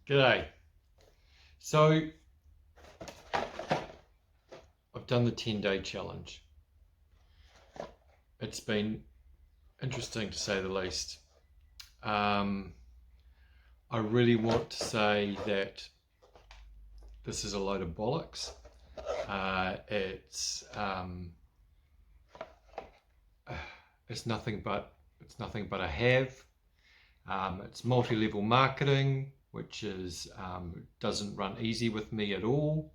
G'day. So I've done the 10-day challenge. It's been interesting to say the least. I really want to say that this is a load of bollocks. It's nothing but a have. It's multi-level marketing, which is doesn't run easy with me at all.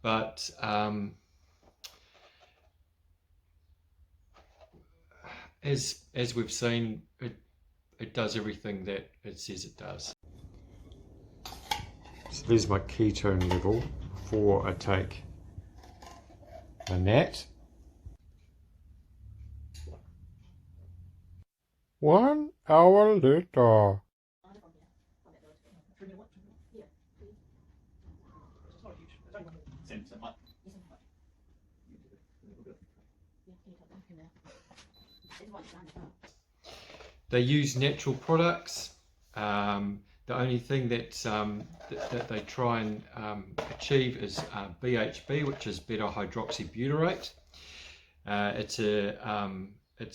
But as we've seen, it does everything that it says it does. So there's my ketone level before I take a nat. 1 hour later. They use natural products. The only thing that they try and achieve is BHB, which is beta hydroxybutyrate. It's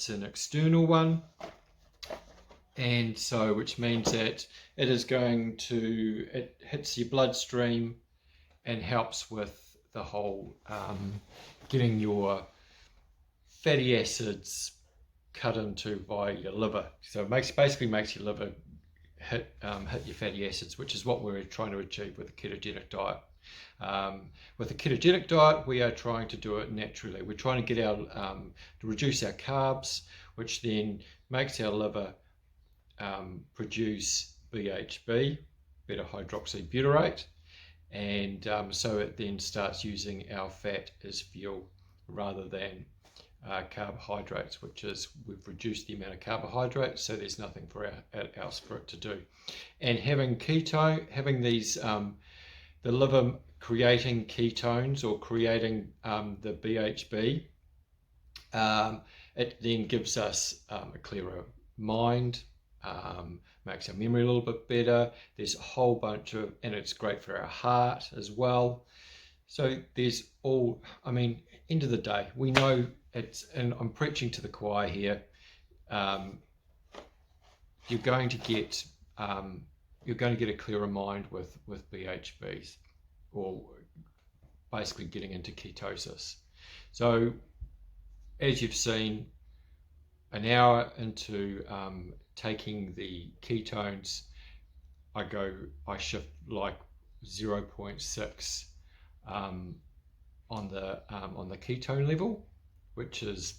an external one, and so which means that it hits your bloodstream and helps with the whole getting your fatty acids cut into by your liver. So it basically makes your liver hit your fatty acids, which is what we're trying to achieve with the ketogenic diet. With the ketogenic diet, we are trying to do it naturally. We're trying to get to reduce our carbs, which then makes our liver produce BHB, beta hydroxybutyrate, and so it then starts using our fat as fuel rather than carbohydrates, which is we've reduced the amount of carbohydrates, so there's nothing else for it to do. And having these the liver creating ketones or creating the BHB, it then gives us a clearer mind, makes our memory a little bit better. There's a whole bunch of, and it's great for our heart as well. So there's all, end of the day, we know it's, and I'm preaching to the choir here, you're going to get a clearer mind with BHBs, or basically getting into ketosis. So as you've seen, an hour into taking the ketones, I shift like 0.6 on the ketone level, which is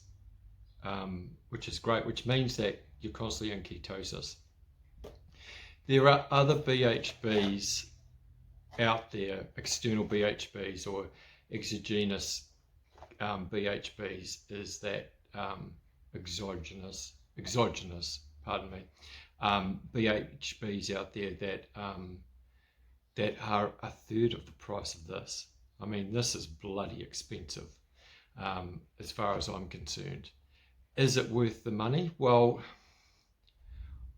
great, which means that you're constantly in ketosis. There are other BHBs out there, external BHBs or exogenous BHBs, is that exogenous, BHBs out there that are a third of the price of this. This is bloody expensive as far as I'm concerned. Is it worth the money? Well,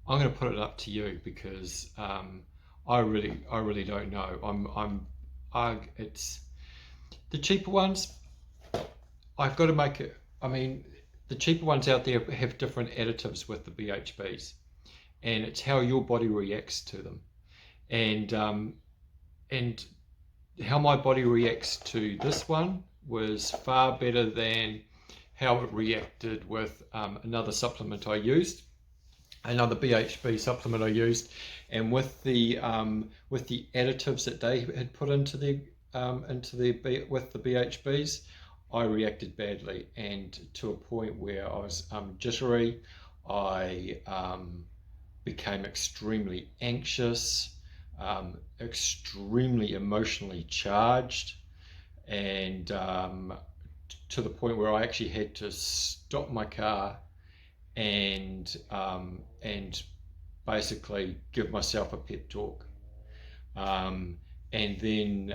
I'm going to put it up to you, because I really don't know. It's the cheaper ones. I've got to make it. The cheaper ones out there have different additives with the BHBs, and it's how your body reacts to them, and how my body reacts to this one was far better than how it reacted with another supplement I used, another BHB supplement I used, and with the additives that they had put into the with the BHBs, I reacted badly, and to a point where I was jittery. I became extremely anxious, extremely emotionally charged, and to the point where I actually had to stop my car and basically give myself a pep talk. And then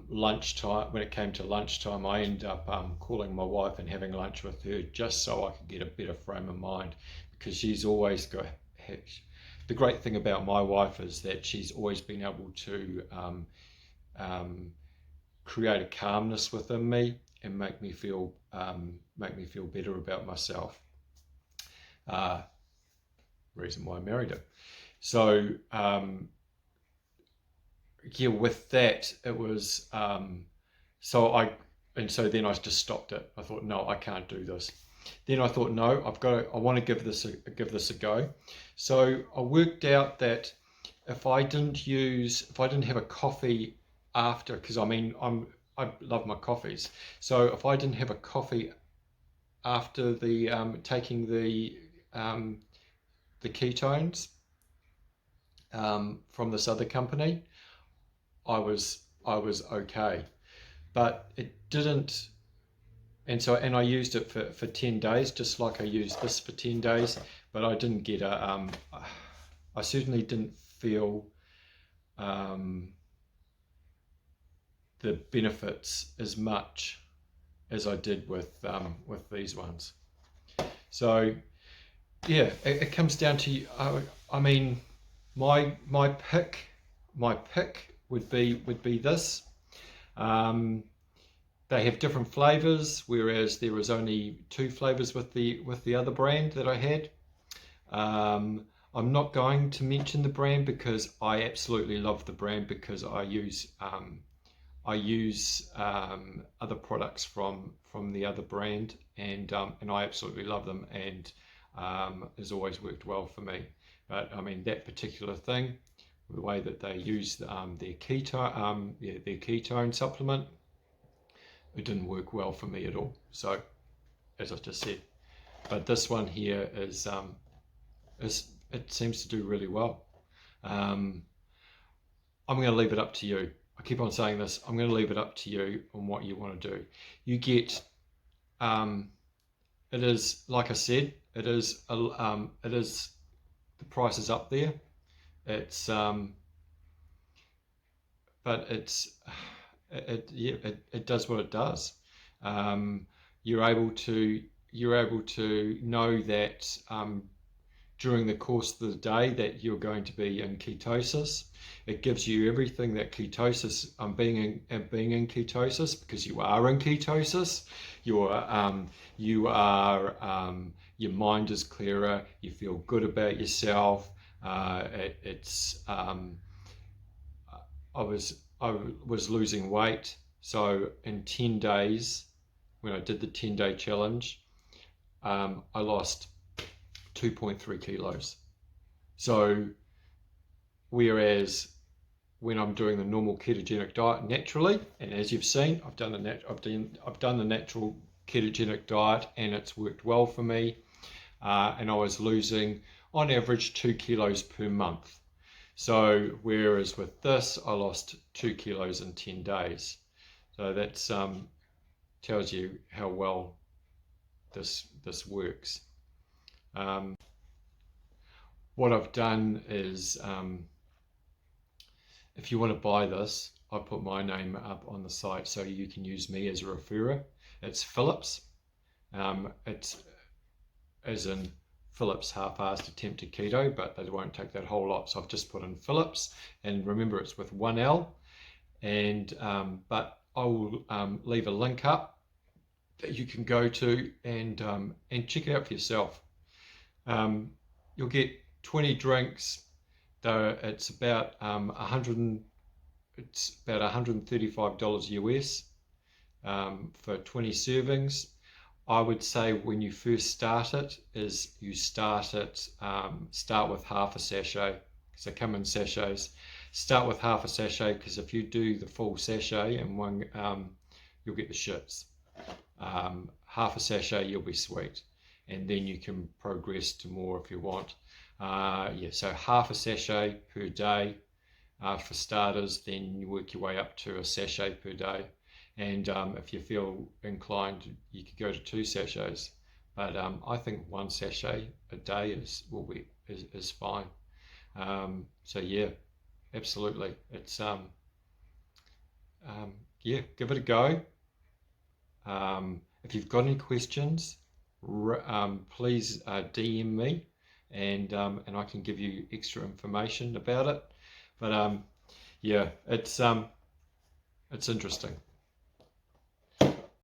lunchtime, when it came to lunchtime, I ended up calling my wife and having lunch with her, just so I could get a better frame of mind, because she's always the great thing about my wife is that she's always been able to um, create a calmness within me and make me feel better about myself. Reason why I married her. So yeah, with that it was so then I just stopped it. I thought, no, I can't do this. Then I thought, no, I want to give this a go. So I worked out that if I didn't have a coffee after, because I love my coffees. So if I didn't have a coffee after taking the ketones from this other company, I was okay. But it didn't, and I used it for 10 days, just like I used this for 10 days, but I didn't get I certainly didn't feel the benefits as much as I did with these ones. So yeah, it comes down to I mean my pick would be this. They have different flavors, whereas there was only 2 flavors with the other brand that I had. I'm not going to mention the brand because I absolutely love the brand, because I use other products from the other brand, and I absolutely love them, and has always worked well for me. But I mean, that particular thing, the way that they use their ketone supplement, it didn't work well for me at all. So, as I just said, but this one here is it seems to do really well. I'm going to leave it up to you. I keep on saying this. I'm going to leave it up to you on what you want to do. You get, it is, like I said, it is the price is up there. It's but it does what it does. You're able to know that during the course of the day that you're going to be in ketosis. It gives you everything that ketosis, being in ketosis, because you are in ketosis. Your mind is clearer. You feel good about yourself. I was losing weight. So in 10 days, when I did the 10-day challenge, I lost 2.3 kilos. So whereas when I'm doing the normal ketogenic diet naturally, and as you've seen, I've done the natural ketogenic diet, and it's worked well for me, and I was losing on average 2 kilos per month. So whereas with this, I lost 2 kilos in 10 days. So that's tells you how well this works. What I've done is, if you want to buy this, I put my name up on the site so you can use me as a referrer. It's Phillips. It's as in Phillips half-assed attempt at keto, but they won't take that whole lot, so I've just put in Phillips, and remember it's with 1 L. And but I will leave a link up that you can go to and check it out for yourself. You'll get 20 drinks, though it's about $135 US for 20 servings. I would say when you first start it, is you start with half a sachet, because they come in sachets. Start with half a sachet, because if you do the full sachet in one, you'll get the shits. Half a sachet, you'll be sweet, and then you can progress to more if you want. So half a sachet per day for starters, then you work your way up to a sachet per day. And if you feel inclined, you could go to 2 sachets. But I think 1 sachet a day is fine. So yeah, absolutely. It's give it a go. If you've got any questions, please DM me, and I can give you extra information about it. But yeah, it's interesting.